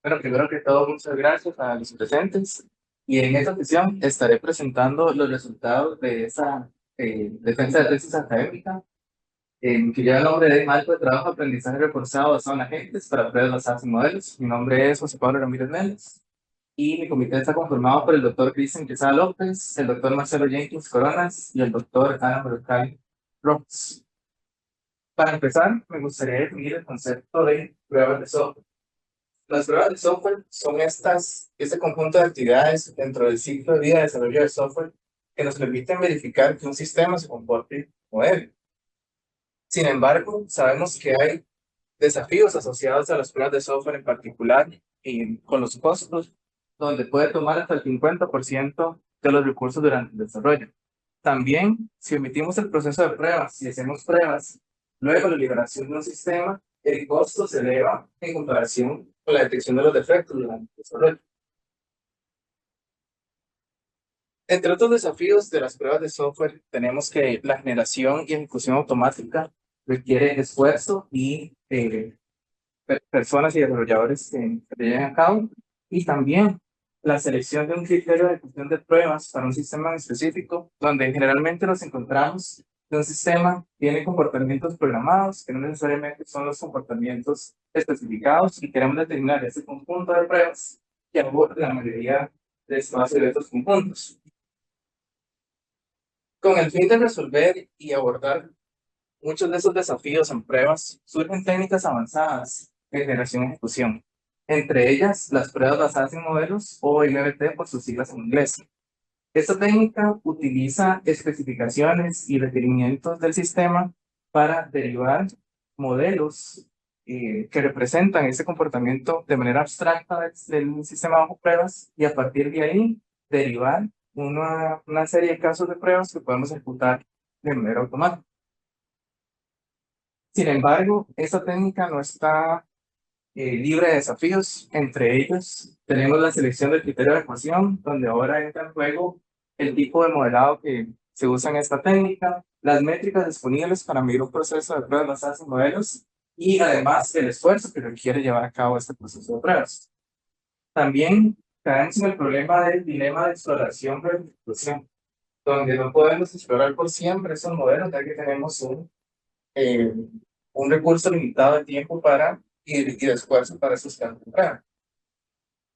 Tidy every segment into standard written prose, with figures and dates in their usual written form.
Bueno, primero que todo, muchas gracias a los presentes. Y en esta sesión estaré presentando los resultados de esa defensa de tesis académica, que lleva el nombre de Marco de Trabajo de Aprendizaje Reforzado basado en agentes para pruebas basadas en modelos. Mi nombre es José Pablo Ramírez Méndez y mi comité está conformado por el doctor Cristian Quesada López, el doctor Marcelo Jenkins Coronas y el doctor Ana Bercal Rojas. Para empezar, me gustaría definir el concepto de pruebas de software. Las pruebas de software son este conjunto de actividades dentro del ciclo de vida de desarrollo de software que nos permiten verificar que un sistema se comporte como debe. Sin embargo, sabemos que hay desafíos asociados a las pruebas de software en particular y con los costos, donde puede tomar hasta el 50% de los recursos durante el desarrollo. También, si omitimos el proceso de pruebas y hacemos pruebas, luego la liberación de un sistema, el costo se eleva en comparación con la detección de los defectos durante el desarrollo. Entre otros desafíos de las pruebas de software, tenemos que la generación y ejecución automática requiere esfuerzo y personas y desarrolladores que lleven a cabo, y también la selección de un criterio de ejecución de pruebas para un sistema en específico, donde generalmente nos encontramos de un sistema que tiene comportamientos programados que no necesariamente son los comportamientos especificados, y queremos determinar ese conjunto de pruebas que aborda la mayoría de estos conjuntos. Con el fin de resolver y abordar muchos de esos desafíos en pruebas, surgen técnicas avanzadas de generación y ejecución, entre ellas las pruebas basadas en modelos o MBT por sus siglas en inglés. Esta técnica utiliza especificaciones y requerimientos del sistema para derivar modelos que representan ese comportamiento de manera abstracta del sistema bajo pruebas, y a partir de ahí derivar una serie de casos de pruebas que podemos ejecutar de manera automática. Sin embargo, esta técnica no está libre de desafíos. Entre ellos, tenemos la selección del criterio de ecuación, donde ahora entra en juego el tipo de modelado que se usa en esta técnica, las métricas disponibles para medir un proceso de pruebas basadas en modelos y además el esfuerzo que requiere llevar a cabo este proceso de pruebas. También caemos en el problema del dilema de exploración versus ejecución, donde no podemos explorar por siempre esos modelos, ya que tenemos eh, un recurso limitado de tiempo y de esfuerzo para esos casos de prueba.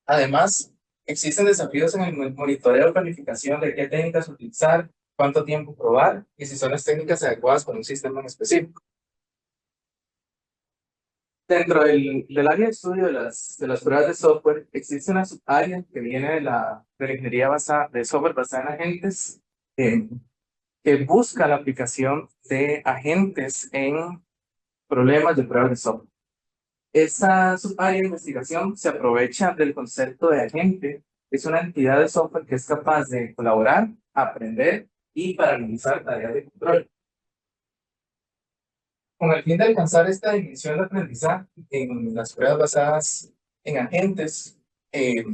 Además, existen desafíos en el monitoreo y planificación de qué técnicas utilizar, cuánto tiempo probar y si son las técnicas adecuadas para un sistema en específico. Dentro del área de estudio de las pruebas de software, existe una subárea que viene de la ingeniería de software basada en agentes, eh, que busca la aplicación de agentes en problemas de pruebas de software. Esa subárea de investigación se aprovecha del concepto de agente. Es una entidad de software que es capaz de colaborar, aprender y paralelizar tareas de control. Con el fin de alcanzar esta dimensión de aprendizaje en las pruebas basadas en agentes, eh,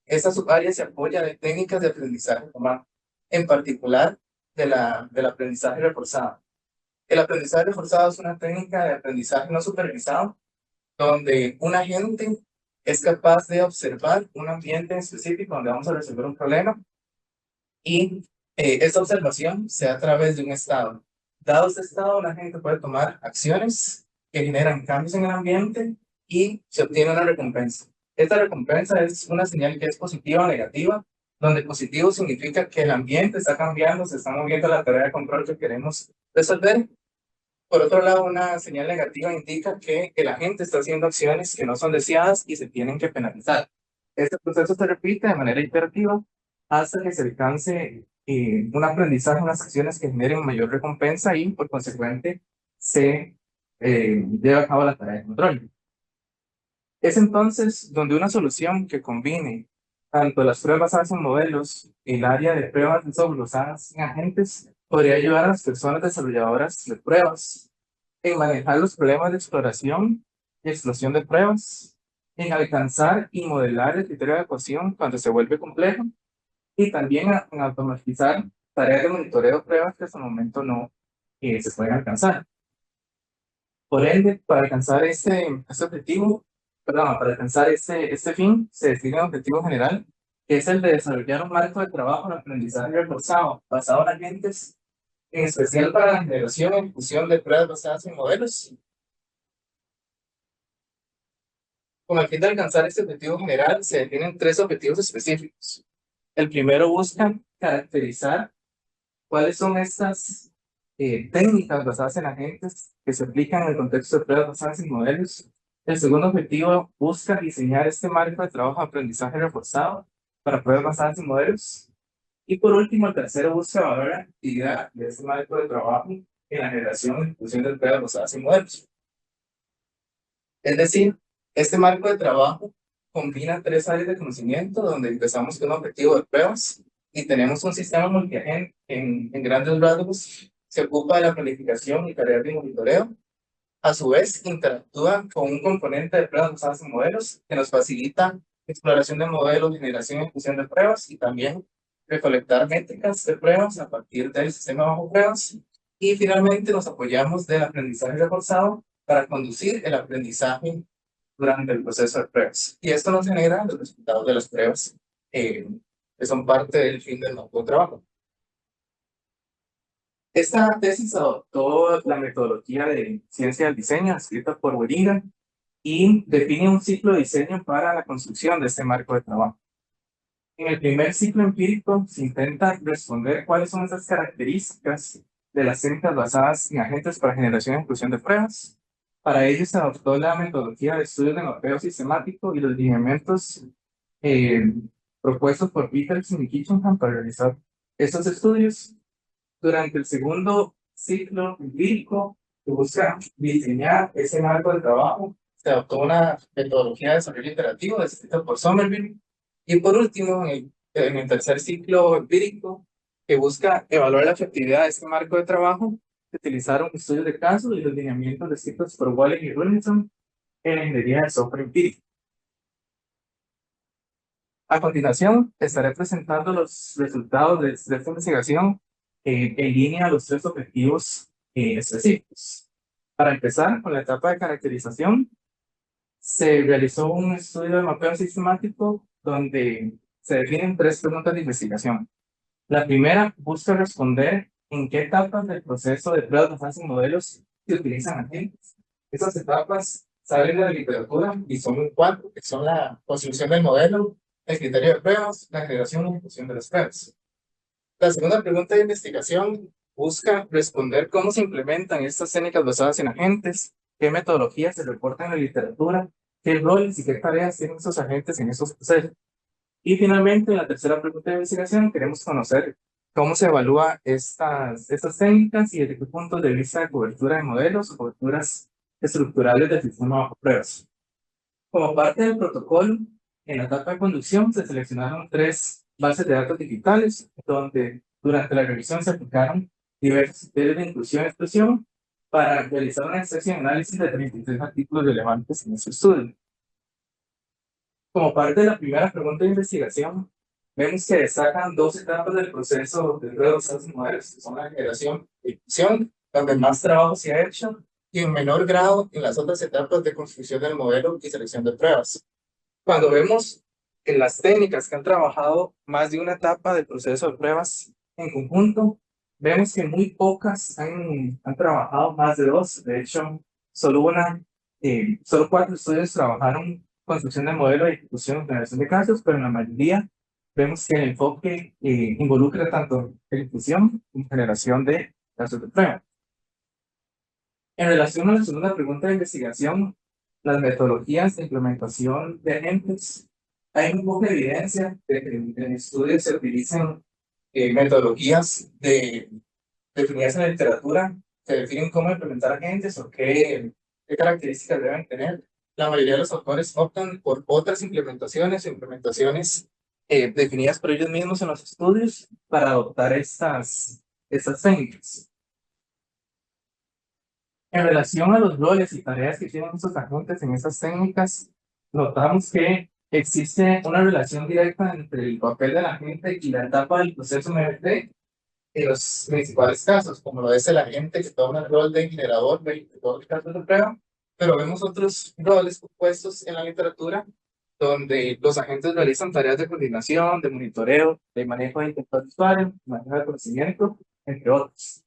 esta subárea se apoya de técnicas de aprendizaje humano, en particular del aprendizaje reforzado. El aprendizaje reforzado es una técnica de aprendizaje no supervisado donde un agente es capaz de observar un ambiente en específico donde vamos a resolver un problema, y esta observación se da a través de un estado. Dado este estado, un agente puede tomar acciones que generan cambios en el ambiente y se obtiene una recompensa. Esta recompensa es una señal que es positiva o negativa, donde positivo significa que el ambiente está cambiando, se está moviendo la tarea de control que queremos resolver. Por otro lado, una señal negativa indica que el agente está haciendo acciones que no son deseadas y se tienen que penalizar. Este proceso se repite de manera iterativa hasta que se alcance un aprendizaje, unas acciones que generen mayor recompensa y, por consecuente, se lleva a cabo la tarea de control. Es entonces donde una solución que combine tanto las pruebas basadas en modelos y el área de pruebas de software basadas en agentes podría ayudar a las personas desarrolladoras de pruebas en manejar los problemas de exploración y explosión de pruebas, en alcanzar y modelar el criterio de ecuación cuando se vuelve complejo, y también en automatizar tareas de monitoreo de pruebas que hasta el momento no se pueden alcanzar. Por ende, para alcanzar este objetivo, perdón, para alcanzar este fin, se define un objetivo general, que es el de desarrollar un marco de trabajo en aprendizaje reforzado, basado en agentes, en especial para la generación y ejecución de pruebas basadas en modelos. Con el fin de alcanzar este objetivo general, se definen tres objetivos específicos. El primero busca caracterizar cuáles son estas técnicas basadas en agentes que se aplican en el contexto de pruebas basadas en modelos. El segundo objetivo busca diseñar este marco de trabajo de aprendizaje reforzado para pruebas basadas en modelos. Y por último, el tercero busca evaluar la actividad de este marco de trabajo en la generación y ejecución de pruebas basadas en modelos. Es decir, este marco de trabajo combina tres áreas de conocimiento donde empezamos con un objetivo de pruebas y tenemos un sistema multiagente en grandes rasgos. Se ocupa de la planificación y tareas de monitoreo. A su vez, interactúa con un componente de pruebas basadas en modelos que nos facilita exploración de modelos, generación y ejecución de pruebas y también recolectar métricas de pruebas a partir del sistema bajo pruebas. Y finalmente nos apoyamos del aprendizaje reforzado para conducir el aprendizaje durante el proceso de pruebas. Y esto nos genera los resultados de las pruebas que son parte del fin del nuevo trabajo. Esta tesis adoptó la metodología de ciencia del diseño escrita por Weringa y define un ciclo de diseño para la construcción de este marco de trabajo. En el primer ciclo empírico se intenta responder cuáles son esas características de las técnicas basadas en agentes para generación y ejecución de pruebas. Para ello se adoptó la metodología de estudio de mapeo sistemático y los lineamientos propuestos por Peters y Kitchenham para realizar estos estudios. Durante el segundo ciclo empírico, que busca diseñar ese marco de trabajo, se adoptó una metodología de desarrollo iterativo descrita por Somerville. Y por último, en el tercer ciclo empírico, que busca evaluar la efectividad de este marco de trabajo, se utilizaron estudios de caso y los lineamientos descritos por Wallen y Robinson en la ingeniería de software empírico. A continuación, estaré presentando los resultados de esta investigación en línea a los tres objetivos específicos. Para empezar, con la etapa de caracterización, se realizó un estudio de mapeo sistemático donde se definen tres preguntas de investigación. La primera busca responder en qué etapas del proceso de pruebas basadas en modelos se utilizan agentes. Esas etapas salen de la literatura y son cuatro, que son la construcción del modelo, el criterio de pruebas, la generación y ejecución de las pruebas. La segunda pregunta de investigación busca responder cómo se implementan estas técnicas basadas en agentes, qué metodologías se reportan en la literatura, qué roles y qué tareas tienen esos agentes en esos procesos. Y finalmente, en la tercera pregunta de investigación, queremos conocer cómo se evalúa estas técnicas y desde qué puntos de vista de cobertura de modelos o coberturas estructurales del sistema bajo pruebas. Como parte del protocolo, en la etapa de conducción se seleccionaron tres bases de datos digitales, donde durante la revisión se aplicaron diversos criterios de inclusión y exclusión para realizar una extracción y análisis de 33 artículos relevantes en ese estudio. Como parte de la primera pregunta de investigación, vemos que destacan dos etapas del proceso de pruebas basadas en modelos, que son la generación y ejecución, donde más trabajo se ha hecho, y en menor grado en las otras etapas de construcción del modelo y selección de pruebas. Cuando vemos en las técnicas que han trabajado más de una etapa del proceso de pruebas en conjunto, vemos que muy pocas han trabajado más de dos. De hecho, solo 4 estudios trabajaron construcción de modelo y ejecución en generación de casos, pero en la mayoría vemos que el enfoque involucra tanto ejecución como generación de casos de prueba. En relación a la segunda pregunta de investigación, las metodologías de implementación de agentes, hay un poco de evidencia de que en estudios se utilizan metodologías definidas en la literatura que definen cómo implementar agentes o qué características deben tener. La mayoría de los autores optan por otras implementaciones o implementaciones definidas por ellos mismos en los estudios para adoptar estas técnicas. En relación a los roles y tareas que tienen esos agentes en esas técnicas, notamos que existe una relación directa entre el papel del agente y la etapa del proceso MVT en los principales casos, como lo es el agente que toma el rol de generador de casos de prueba, pero vemos otros roles opuestos en la literatura donde los agentes realizan tareas de coordinación, de monitoreo, de manejo de interfaz de usuario, manejo de conocimiento, entre otros.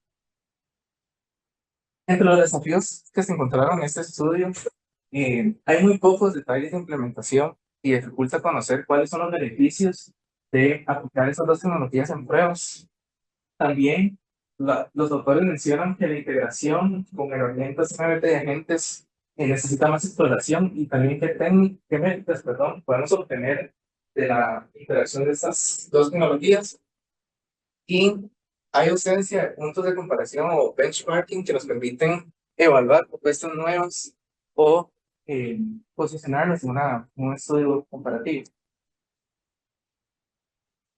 Entre los desafíos que se encontraron en este estudio, hay muy pocos detalles de implementación y dificulta conocer cuáles son los beneficios de aplicar esas dos tecnologías en pruebas. También los autores mencionan que la integración con herramientas MBT de agentes necesita más exploración y también qué métricas, perdón, podemos obtener de la interacción de estas dos tecnologías. Y hay ausencia de puntos de comparación o benchmarking que nos permiten evaluar propuestas nuevas o posicionarnos en un estudio comparativo.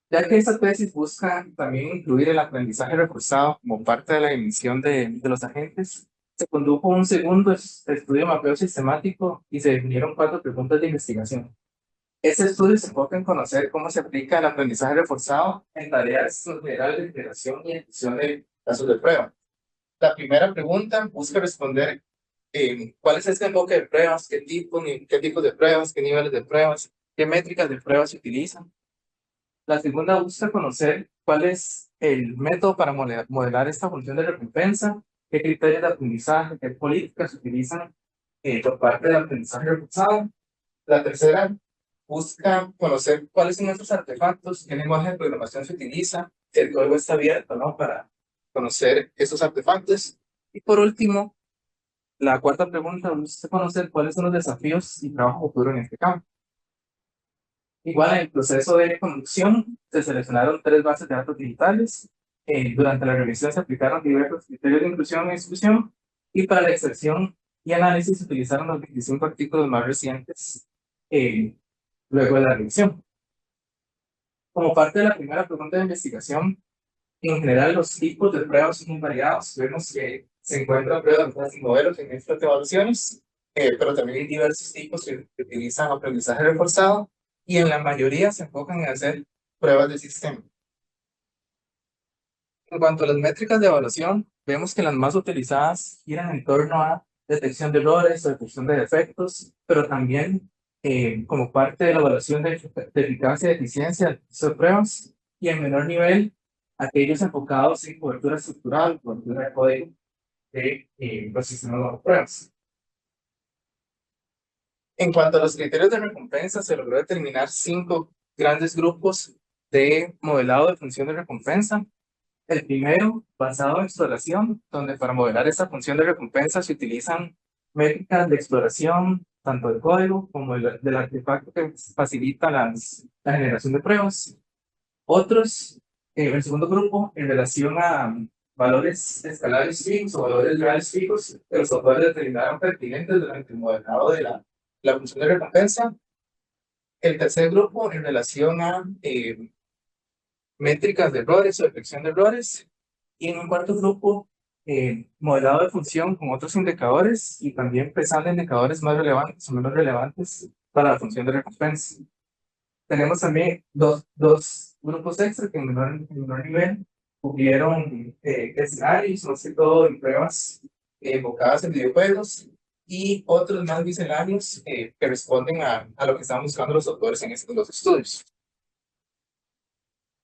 Ya que esta tesis busca también incluir el aprendizaje reforzado como parte de la emisión de los agentes, se condujo un segundo estudio de mapeo sistemático y se definieron 4 preguntas de investigación. Este estudio se enfoca en conocer cómo se aplica el aprendizaje reforzado en tareas generales de integración y ejecución de casos de prueba. La primera pregunta busca responder cuál es este enfoque de pruebas, qué tipos de pruebas, qué niveles de pruebas, qué métricas de pruebas se utilizan. La segunda busca conocer cuál es el método para modelar esta función de recompensa, qué criterios de aprendizaje, qué políticas se utilizan por parte del aprendizaje reforzado. La tercera busca conocer cuáles son estos artefactos, qué lenguaje de programación se utiliza, si el código está abierto, ¿no? Para conocer estos artefactos. Y por último, la cuarta pregunta busca conocer cuáles son los desafíos y trabajo futuro en este campo. Igual en el proceso de conducción se seleccionaron 3 bases de datos digitales. Durante la revisión se aplicaron diversos criterios de inclusión y exclusión y para la extracción y análisis se utilizaron los 25 artículos más recientes luego de la revisión. Como parte de la primera pregunta de investigación, en general los tipos de pruebas son muy variados. Vemos que se encuentran pruebas y modelos en estas evaluaciones, pero también hay diversos tipos que utilizan aprendizaje reforzado y en la mayoría se enfocan en hacer pruebas de sistema. En cuanto a las métricas de evaluación, vemos que las más utilizadas giran en torno a detección de errores o detección de defectos, pero también como parte de la evaluación de eficacia y eficiencia de pruebas, y en menor nivel, aquellos enfocados en cobertura estructural, cobertura de código de los sistemas de pruebas. En cuanto a los criterios de recompensa, se logró determinar 5 grandes grupos de modelado de función de recompensa. El primero, basado en exploración, donde para modelar esta función de recompensa se utilizan métricas de exploración, tanto del código como del artefacto que facilita la generación de pruebas. Otros, el segundo grupo, en relación a valores escalables fijos o valores reales fijos, que los autores determinaron pertinentes durante el modelado de la función de recompensa. El tercer grupo, en relación a métricas de errores o detección de errores. Y en un cuarto grupo, modelado de función con otros indicadores y también pesando indicadores más relevantes o menos relevantes para la función de recompensa. Tenemos también dos grupos extra que en menor nivel cubrieron escenarios, más que todo en pruebas enfocadas en videojuegos y otros más misceláneos que responden a lo que estaban buscando los autores en estos dos estudios.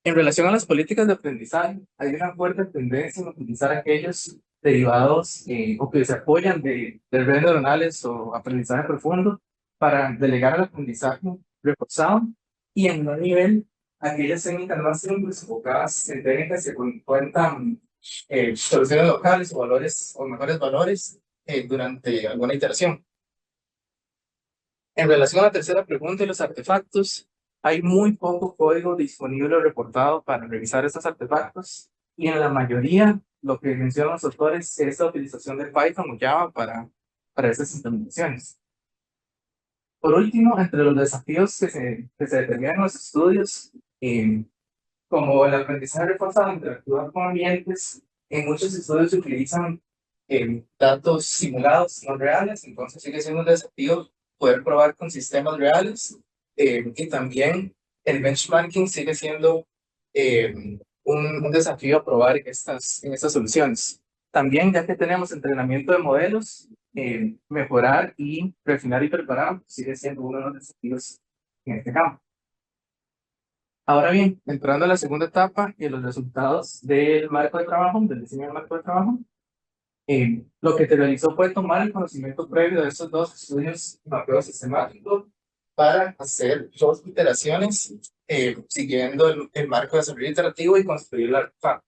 En relación a las políticas de aprendizaje, hay una fuerte tendencia en utilizar aquellos derivados o que se apoyan de redes neuronales o aprendizaje profundo para delegar el aprendizaje reforzado y en menor nivel aquellas técnicas más simples enfocadas en técnicas que cuentan soluciones locales o valores o mejores valores durante alguna iteración. En relación a la tercera pregunta y los artefactos, hay muy poco código disponible o reportado para revisar estos artefactos y en la mayoría lo que mencionan los autores es la utilización de Python o Java para estas implementaciones. Por último, entre los desafíos que se determinan en los estudios, como el aprendizaje reforzado, interactuar con ambientes, en muchos estudios se utilizan datos simulados, no reales, entonces sigue siendo un desafío poder probar con sistemas reales y también el benchmarking sigue siendo un desafío a probar en estas soluciones. También ya que tenemos entrenamiento de modelos, mejorar y refinar y preparar sigue siendo uno de los desafíos en este campo. Ahora bien, entrando a la segunda etapa y a los resultados del marco de trabajo, del diseño del marco de trabajo, lo que te realizó fue tomar el conocimiento previo de estos dos estudios de mapeo sistemático para hacer dos iteraciones siguiendo el marco de desarrollo iterativo y construir el artefacto.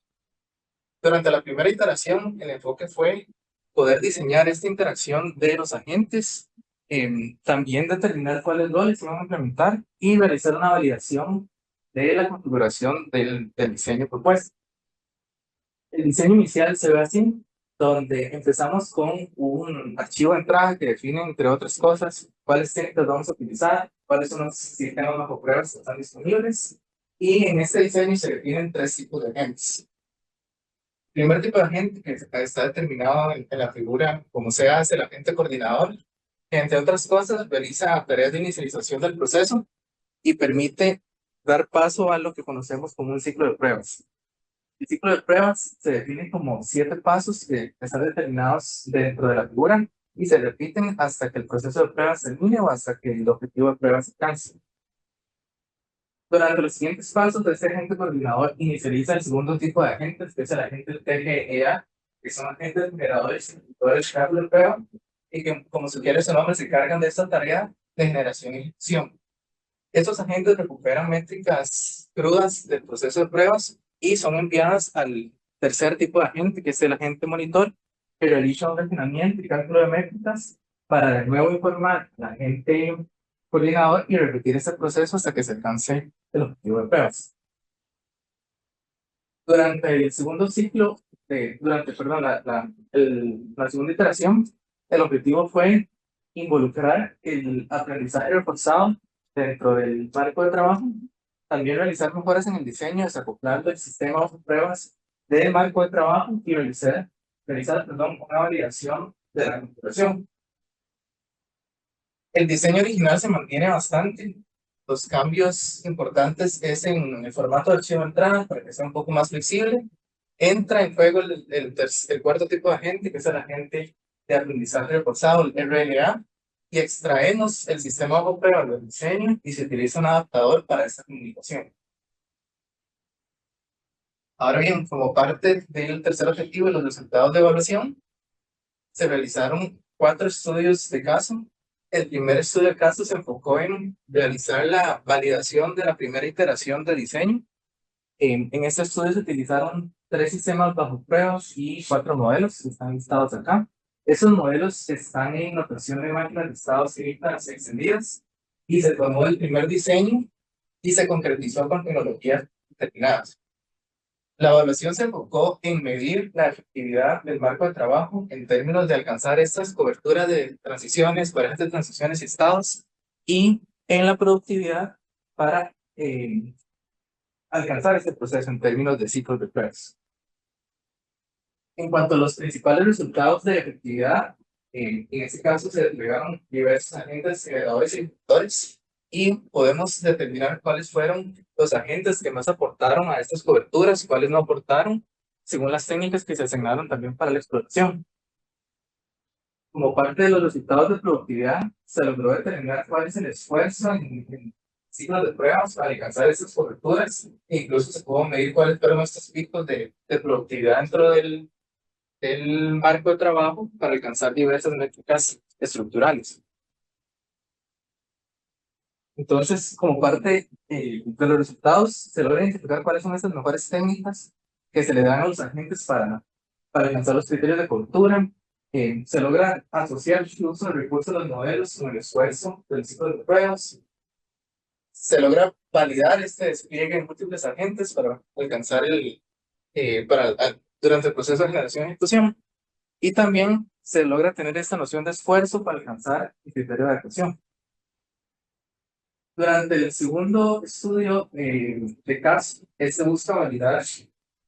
Durante la primera iteración, el enfoque fue poder diseñar esta interacción de los agentes, también determinar cuáles roles se van a implementar y realizar una validación de la configuración del diseño propuesto. El diseño inicial se ve así, donde empezamos con un archivo de entrada que define, entre otras cosas, cuáles técnicas vamos a utilizar, cuáles son los sistemas bajo pruebas que están disponibles, y en este diseño se definen tres tipos de agentes. El primer tipo de agente que está determinado en la figura, como se hace el agente coordinador, que entre otras cosas realiza tareas de inicialización del proceso y permite dar paso a lo que conocemos como un ciclo de pruebas. El ciclo de pruebas se define como 7 pasos que están determinados dentro de la figura y se repiten hasta que el proceso de pruebas termine o hasta que el objetivo de pruebas se alcance. Durante los siguientes pasos de este agente coordinador inicializa el segundo tipo de agentes, que es el agente TGEA, que son agentes generadores y ejecutores de cálculo de prueba, y que, como sugiere su nombre, se cargan de esta tarea de generación y ejecución. Estos agentes recuperan métricas crudas del proceso de pruebas y son enviadas al tercer tipo de agente, que es el agente monitor, que realiza un refinamiento y cálculo de métricas para de nuevo informar al agente coordinador y repetir ese proceso hasta que se alcance el objetivo de pruebas. Durante el segundo ciclo, perdón, la segunda iteración, el objetivo fue involucrar el aprendizaje reforzado dentro del marco de trabajo, también realizar mejoras en el diseño, desacoplando el sistema de pruebas del marco de trabajo y realizar una validación de la configuración. El diseño original se mantiene bastante. Los cambios importantes es en el formato de archivo de entrada para que sea un poco más flexible. Entra en juego el cuarto tipo de agente, que es el agente de aprendizaje reforzado, el RLA, y extraemos el sistema bajo prueba del diseño y se utiliza un adaptador para esta comunicación. Ahora bien, como parte del tercer objetivo y los resultados de evaluación, se realizaron 4 estudios de caso. El primer estudio de caso se enfocó en realizar la validación de la primera iteración de diseño. En este estudio se utilizaron 3 sistemas bajo pruebas y 4 modelos que están listados acá. Esos modelos están en notación de máquinas de estados finitas extendidas y se tomó el primer diseño y se concretizó con tecnologías determinadas. La evaluación se enfocó en medir la efectividad del marco de trabajo en términos de alcanzar estas coberturas de transiciones, parejas de transiciones y estados, y en la productividad para alcanzar este proceso en términos de ciclos de pruebas. En cuanto a los principales resultados de efectividad, en este caso se desplegaron diversos agentes generadores y ejecutores y podemos determinar cuáles fueron los agentes que más aportaron a estas coberturas, cuáles no aportaron, según las técnicas que se asignaron también para la explotación. Como parte de los resultados de productividad, se logró determinar cuál es el esfuerzo en ciclos de pruebas para alcanzar estas coberturas, e incluso se pudo medir cuáles fueron estos picos de productividad dentro del marco de trabajo para alcanzar diversas métricas estructurales. Entonces, como parte de los resultados, se logra identificar cuáles son estas mejores técnicas que se le dan a los agentes para alcanzar los criterios de cobertura. Se logra asociar el uso de recursos de los modelos con el esfuerzo del ciclo de pruebas. Se logra validar este despliegue en múltiples agentes para alcanzar durante el proceso de generación y ejecución. Y también se logra tener esta noción de esfuerzo para alcanzar el criterio de adecuación. Durante el segundo estudio de caso, se busca validar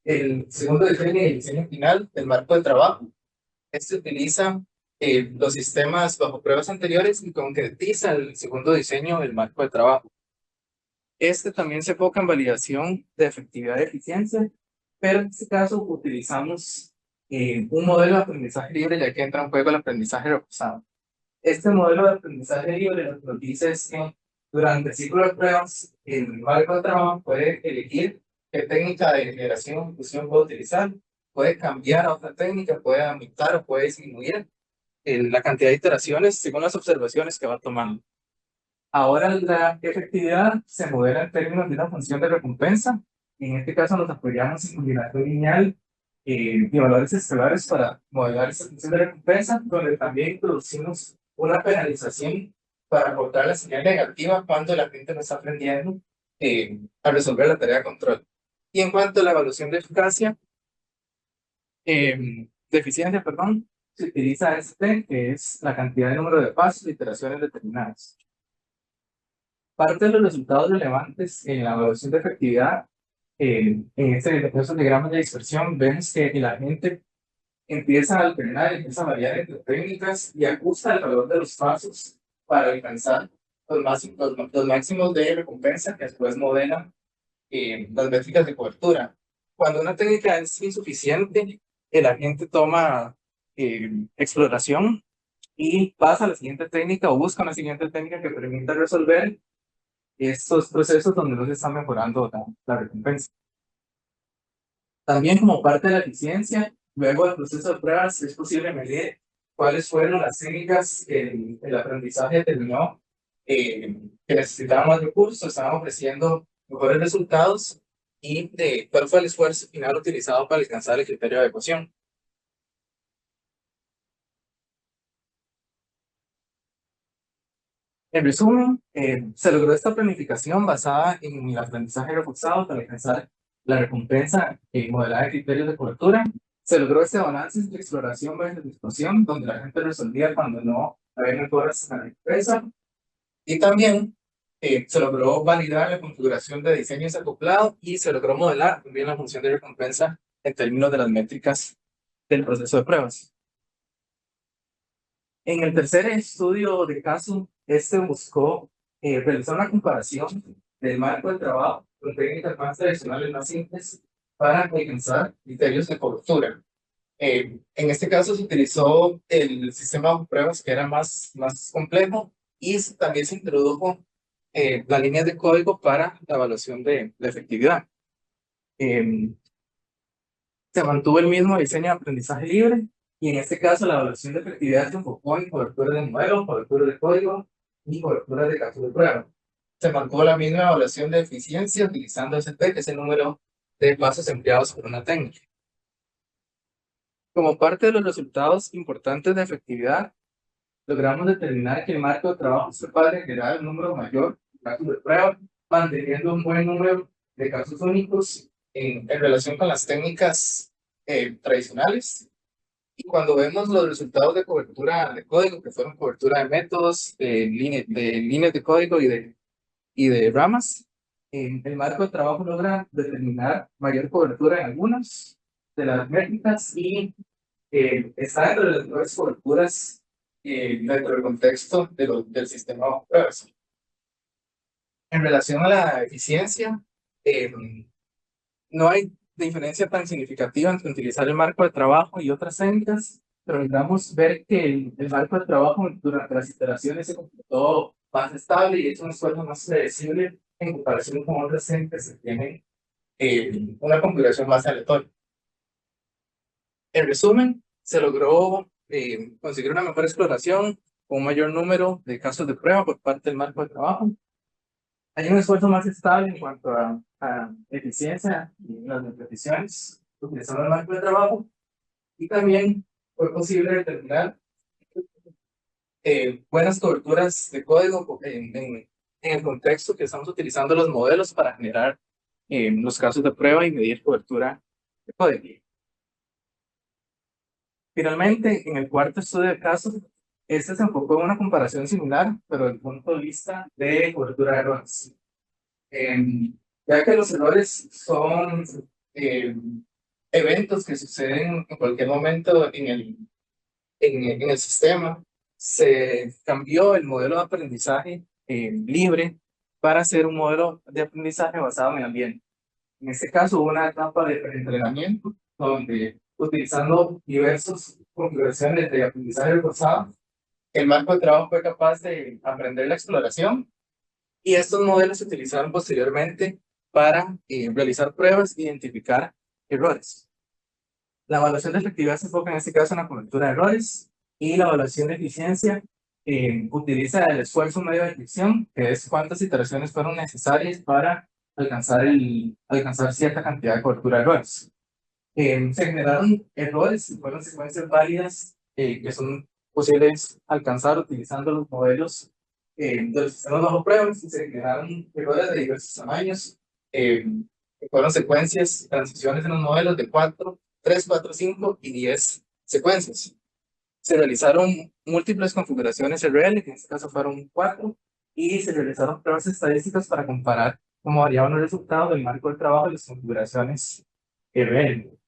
el segundo diseño y el diseño final del marco de trabajo. Este utiliza los sistemas bajo pruebas anteriores y concretiza el segundo diseño del marco de trabajo. Este también se enfoca en validación de efectividad y eficiencia, pero en este caso utilizamos un modelo de aprendizaje libre, ya que entra en juego el aprendizaje reforzado. Este modelo de aprendizaje libre lo que nos dice es que durante el ciclo de pruebas, el marco de trabajo puede elegir qué técnica de generación o ejecución puede utilizar, puede cambiar a otra técnica, puede aumentar o puede disminuir la cantidad de iteraciones según las observaciones que va tomando. Ahora la efectividad se modela en términos de una función de recompensa. En este caso nos apoyamos en combinación lineal y valores escalares para modelar esa función de recompensa, donde también introducimos una penalización para aportar la señal negativa cuando la gente no está aprendiendo a resolver la tarea de control. Y en cuanto a la evaluación de eficacia, de eficiencia, perdón, se utiliza este, que es la cantidad de número de pasos e iteraciones determinadas. Parte de los resultados relevantes en la evaluación de efectividad, en estos diagramas de dispersión, vemos que la gente empieza a alternar, empieza a variar entre técnicas y ajusta el valor de los pasos para alcanzar los máximos de recompensa que después modelan las métricas de cobertura. Cuando una técnica es insuficiente, el agente toma exploración y pasa a la siguiente técnica o busca una siguiente técnica que permita resolver estos procesos donde no se está mejorando la recompensa. También como parte de la eficiencia, luego del proceso de pruebas es posible medir cuáles fueron las técnicas que el aprendizaje determinó que necesitaban más recursos, estaban ofreciendo mejores resultados y de cuál fue el esfuerzo final utilizado para alcanzar el criterio de adecuación. En resumen, se logró esta planificación basada en el aprendizaje reforzado para alcanzar la recompensa modelada de criterios de cobertura. Se logró este balance entre exploración versus discusión, donde la gente resolvía cuando no había mejoras en la empresa. Y también se logró validar la configuración de diseños acoplados y se logró modelar también la función de recompensa en términos de las métricas del proceso de pruebas. En el tercer estudio de caso, este buscó realizar una comparación del marco de trabajo con técnicas más tradicionales más simples para alcanzar criterios de cobertura. En este caso se utilizó el sistema de pruebas que era más complejo y también se introdujo las líneas de código para la evaluación de la efectividad. Se mantuvo el mismo diseño de aprendizaje libre y en este caso la evaluación de efectividad se enfocó en cobertura de modelo, cobertura de código y cobertura de casos de prueba. Se mantuvo la misma evaluación de eficiencia utilizando SP, que es el número de pasos empleados por una técnica. Como parte de los resultados importantes de efectividad, logramos determinar que el marco de trabajo es capaz de generar un número mayor de casos de prueba, manteniendo un buen número de casos únicos en relación con las técnicas tradicionales. Y cuando vemos los resultados de cobertura de código, que fueron cobertura de métodos, de líneas de código y de ramas, el marco de trabajo logra determinar mayor cobertura en algunas de las métricas y está dentro de las mejores coberturas dentro del contexto del sistema de pruebas. En relación a la eficiencia, no hay diferencia tan significativa entre utilizar el marco de trabajo y otras técnicas, pero logramos ver que el marco de trabajo durante las iteraciones se comportó más estable y es un esfuerzo más predecible en comparación con otras técnicas que tienen una configuración más aleatoria. En resumen, se logró conseguir una mejor exploración con un mayor número de casos de prueba por parte del marco de trabajo. Hay un esfuerzo más estable en cuanto a eficiencia y las repeticiones utilizando el marco de trabajo y también fue posible determinar buenas coberturas de código en el contexto que estamos utilizando los modelos para generar los casos de prueba y medir cobertura de código. Finalmente, en el cuarto estudio de casos, este se enfocó en una comparación similar, pero desde el punto de vista de cobertura de errores. Ya que los errores son eventos que suceden en cualquier momento en el sistema, se cambió el modelo de aprendizaje libre para hacer un modelo de aprendizaje basado en el ambiente. En este caso, hubo una etapa de entrenamiento donde utilizando diversas configuraciones de aprendizaje reforzado, el marco de trabajo fue capaz de aprender la exploración y estos modelos se utilizaron posteriormente para realizar pruebas e identificar errores. La evaluación de efectividad se enfoca en este caso en la cobertura de errores y la evaluación de eficiencia utiliza el esfuerzo medio de detección, que es cuántas iteraciones fueron necesarias para alcanzar cierta cantidad de cobertura de errores. Se generaron errores, fueron secuencias válidas que son posibles alcanzar utilizando los modelos de los sistemas bajo pruebas y se generaron errores de diversos tamaños. Que fueron secuencias, transiciones en los modelos de 4, 3, 4, 5 y 10 secuencias. Se realizaron múltiples configuraciones RL, que en este caso fueron 4, y se realizaron pruebas estadísticas para comparar cómo variaban los resultados del marco de trabajo y las configuraciones RL.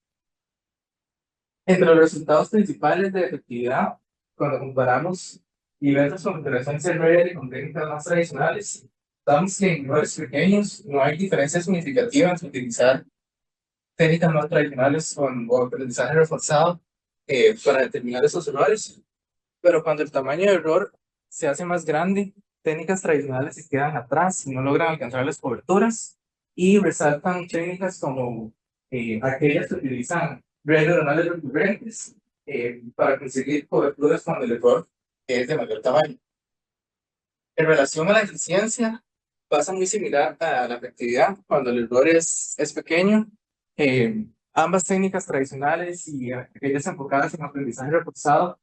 Entre los resultados principales de efectividad, cuando comparamos diversas configuraciones RL con técnicas más tradicionales, damos que en errores pequeños no hay diferencia significativa entre utilizar técnicas más tradicionales o aprendizaje reforzado para determinar esos errores, pero cuando el tamaño de error se hace más grande, técnicas tradicionales se quedan atrás y no logran alcanzar las coberturas y resaltan técnicas como aquellas que utilizan redes neuronales recurrentes para conseguir coberturas cuando el error es de mayor tamaño. En relación a la eficiencia, pasa muy similar a la efectividad. Cuando el error es pequeño, ambas técnicas tradicionales y aquellas enfocadas en aprendizaje reforzado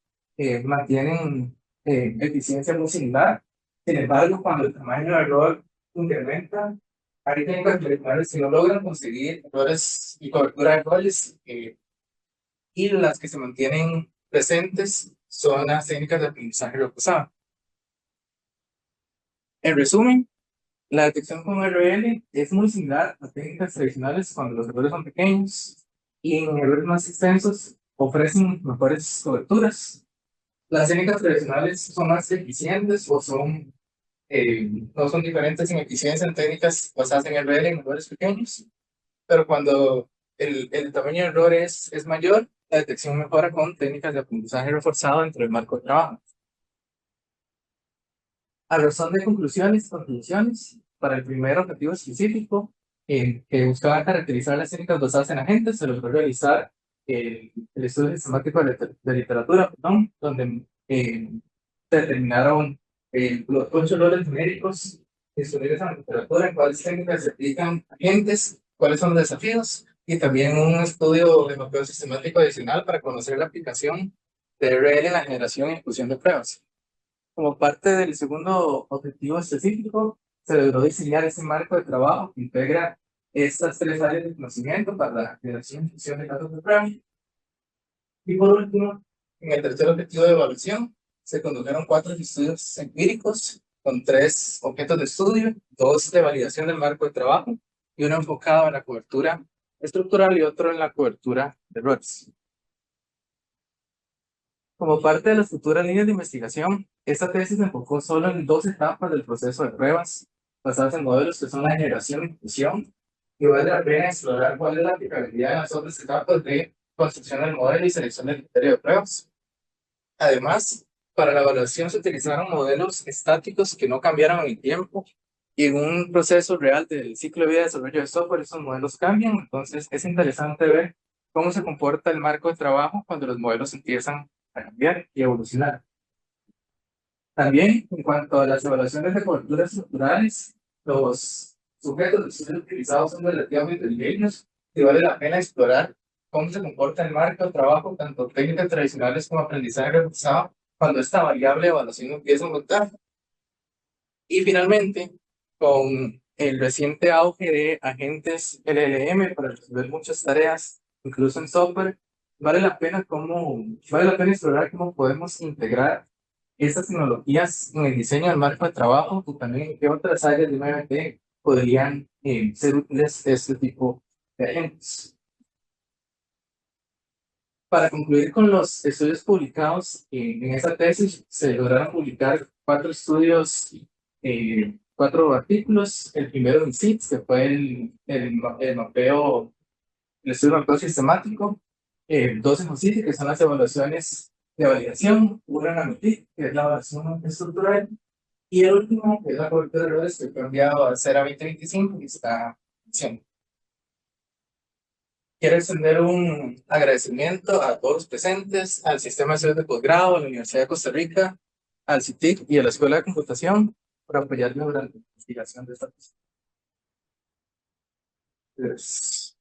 mantienen eficiencia muy similar. Sin embargo, cuando el tamaño del error incrementa, hay técnicas tradicionales que no logran conseguir errores y cobertura de errores y las que se mantienen presentes son las técnicas de aprendizaje reforzado. En resumen, la detección con RL es muy similar a técnicas tradicionales cuando los errores son pequeños y en errores más extensos ofrecen mejores coberturas. Las técnicas tradicionales son más eficientes o no son diferentes en eficiencia en técnicas basadas en RL en errores pequeños, pero cuando el tamaño de error es mayor, la detección mejora con técnicas de aprendizaje reforzado dentro del marco de trabajo. A razón de conclusiones, para el primer objetivo específico, que buscaba caracterizar las técnicas basadas en agentes, se logró realizar el estudio sistemático de literatura, perdón, donde se determinaron los 8 roles numéricos disponibles en la literatura, en cuáles técnicas se aplican agentes, cuáles son los desafíos, y también un estudio de mapeo sistemático adicional para conocer la aplicación de RL en la generación y ejecución de pruebas. Como parte del segundo objetivo específico, se logró diseñar ese marco de trabajo que integra estas 3 áreas de conocimiento para la generación y función de datos de prueba. Y por último, en el tercer objetivo de evaluación, se condujeron 4 estudios empíricos con 3 objetos de estudio, 2 de validación del marco de trabajo y uno enfocado en la cobertura estructural y otro en la cobertura de errores. Como parte de las futuras líneas de investigación, esta tesis se enfocó solo en 2 etapas del proceso de pruebas, basadas en modelos que son la generación y fusión, y vale la pena explorar cuál es la aplicabilidad de las otras etapas de construcción del modelo y selección del criterio de pruebas. Además, para la evaluación se utilizaron modelos estáticos que no cambiaron en el tiempo, y en un proceso real del ciclo de vida de desarrollo de software, esos modelos cambian, entonces es interesante ver cómo se comporta el marco de trabajo cuando los modelos empiezan a cambiar y evolucionar. También, en cuanto a las evaluaciones de coberturas estructurales, los sujetos de estudio utilizados son relativamente pequeños y vale la pena explorar cómo se comporta el marco de trabajo, tanto técnicas tradicionales como aprendizaje reforzado, cuando esta variable de evaluación empieza a aumentar. Y finalmente, con el reciente auge de agentes LLM para resolver muchas tareas, incluso en software, vale la pena explorar cómo podemos integrar estas tecnologías en el diseño del marco de trabajo y también en qué otras áreas de MBT podrían ser útiles este tipo de agentes. Para concluir con los estudios publicados en esta tesis, se lograron publicar 4 estudios, 4 artículos. El primero en SITS, que fue el estudio de mapeo sistemático. dos en OSIT, que son las evaluaciones de validación, una en la MITIC, que es la evaluación estructural, y el último, que es la cobertura de errores, que fue enviado a CERA 2025 y está haciendo. Quiero extender un agradecimiento a todos los presentes, al Sistema de Estudios de Posgrado, a la Universidad de Costa Rica, al CITIC y a la Escuela de Computación por apoyarme durante la investigación de esta tesis.